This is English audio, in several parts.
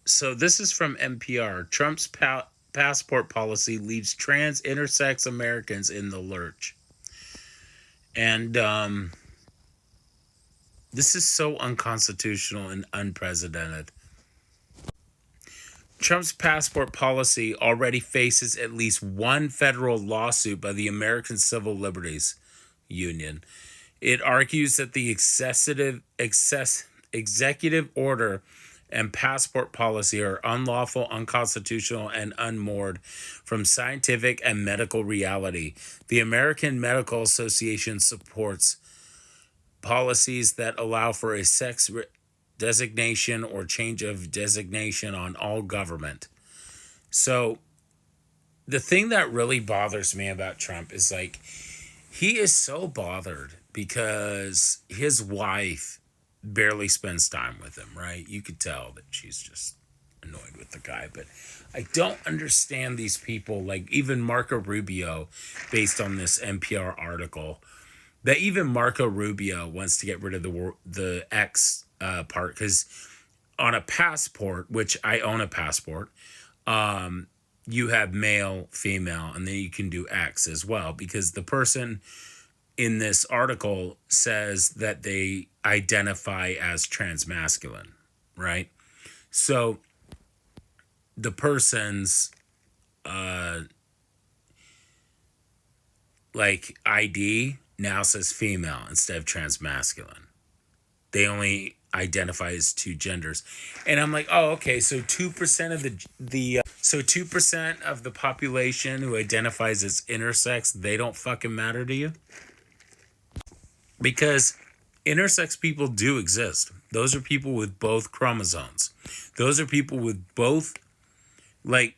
So this is from NPR. Trump's passport policy leaves trans intersex Americans in the lurch. And this is so unconstitutional and unprecedented. Trump's passport policy already faces at least one federal lawsuit by the American Civil Liberties Union. It argues that the executive order and passport policy are unlawful, unconstitutional, and unmoored from scientific and medical reality. The American Medical Association supports policies that allow for a designation or change of designation on all government. So the thing that really bothers me about Trump is like he is so bothered because his wife barely spends time with him, right? You could tell that she's just annoyed with the guy, but I don't understand these people, like even Marco Rubio, based on this NPR article, that even Marco Rubio wants to get rid of the X part, because on a passport, which I own a passport, you have male, female, and then you can do X as well, because the person in this article says that they identify as transmasculine, right? So the person's like ID now says female instead of transmasculine. They only identify as two genders, and I'm like, oh, okay. So 2% of the 2% of the population who identifies as intersex, they don't fucking matter to you, because intersex people do exist. Those are people with both chromosomes. Those are people with both, like,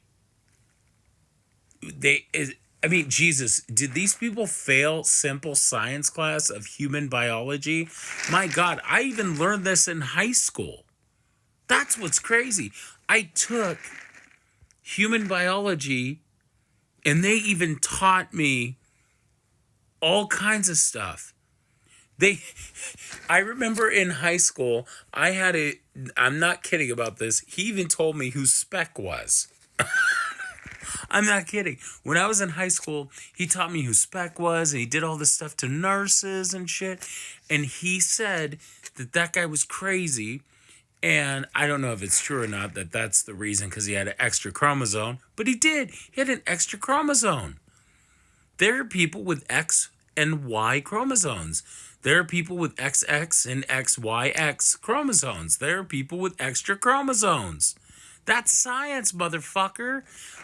I mean, Jesus, did these people fail simple science class of human biology? My God, I even learned this in high school. That's what's crazy. I took human biology and they even taught me all kinds of stuff. I remember in high school, I'm not kidding about this. He even told me who Speck was. I'm not kidding. When I was in high school, he taught me who Speck was, and he did all this stuff to nurses and shit. And he said that guy was crazy. And I don't know if it's true or not that that's the reason, because he had an extra chromosome. But he did. He had an extra chromosome. There are people with X and Y chromosomes. There are people with XX and XYX chromosomes. There are people with extra chromosomes. That's science, motherfucker.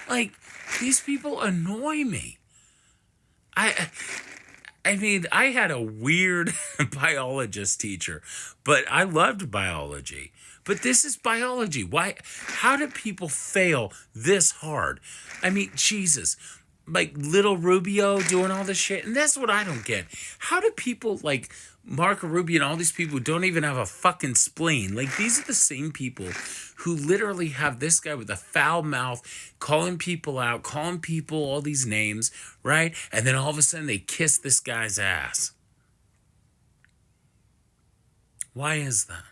Like, these people annoy me. I mean, I had a weird biologist teacher, but I loved biology. But this is biology. Why? How do people fail this hard? I mean, Jesus. Like little Rubio doing all this shit. And that's what I don't get. How do people like Marco Rubio and all these people who don't even have a fucking spleen? Like, these are the same people who literally have this guy with a foul mouth calling people out, calling people all these names, right? And then all of a sudden they kiss this guy's ass. Why is that?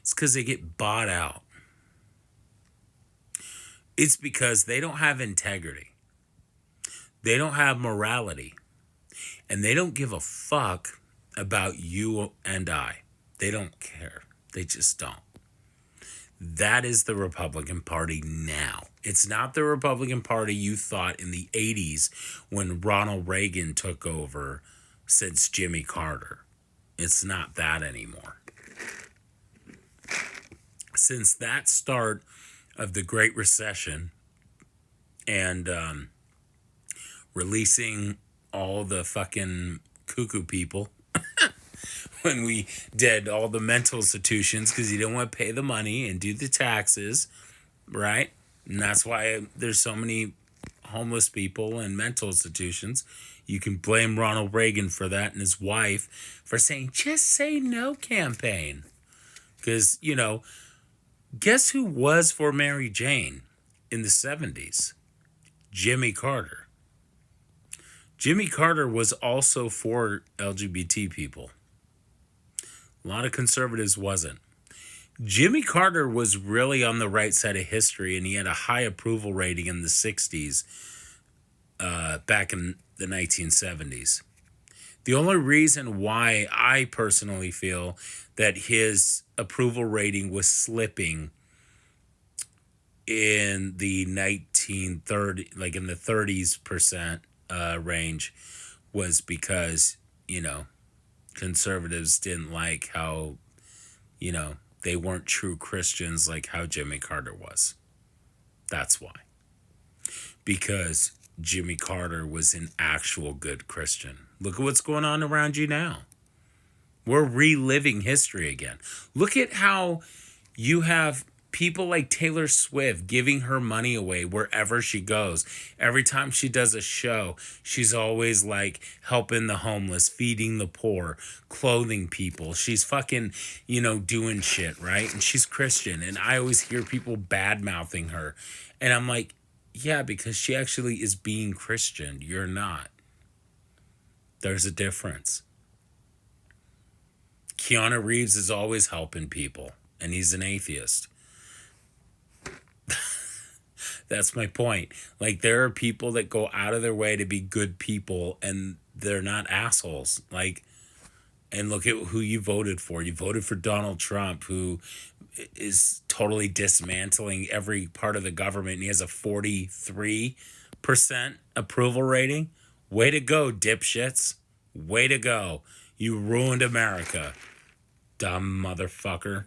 It's because they get bought out. It's because they don't have integrity. They don't have morality. And they don't give a fuck about you and I. They don't care. They just don't. That is the Republican Party now. It's not the Republican Party you thought in the 80s when Ronald Reagan took over since Jimmy Carter. It's not that anymore. Since that start of the Great Recession and releasing all the fucking cuckoo people when we did all the mental institutions because you don't want to pay the money and do the taxes, right? And that's why there's so many homeless people in mental institutions. You can blame Ronald Reagan for that and his wife for saying, just say no campaign. Because, you know, guess who was for Mary Jane in the 70s? Jimmy Carter. Jimmy Carter was also for LGBT people. A lot of conservatives wasn't. Jimmy Carter was really on the right side of history, and he had a high approval rating in the 60s, back in the 1970s. The only reason why I personally feel that his approval rating was slipping in the 1930, like in the 30% range, was because, conservatives didn't like how, they weren't true Christians like how Jimmy Carter was. That's why. Because Jimmy Carter was an actual good Christian. Look at what's going on around you now. We're reliving history again. Look at how you have people like Taylor Swift giving her money away wherever she goes. Every time she does a show, she's always like helping the homeless, feeding the poor, clothing people. She's fucking, doing shit, right? And she's Christian. And I always hear people bad mouthing her. And I'm like, yeah, because she actually is being Christian. You're not. There's a difference. Keanu Reeves is always helping people, and he's an atheist. That's my point. Like, there are people that go out of their way to be good people, and they're not assholes. Like, and look at who you voted for. You voted for Donald Trump, who is totally dismantling every part of the government, and he has a 43% approval rating. Way to go, dipshits. Way to go. You ruined America, dumb motherfucker.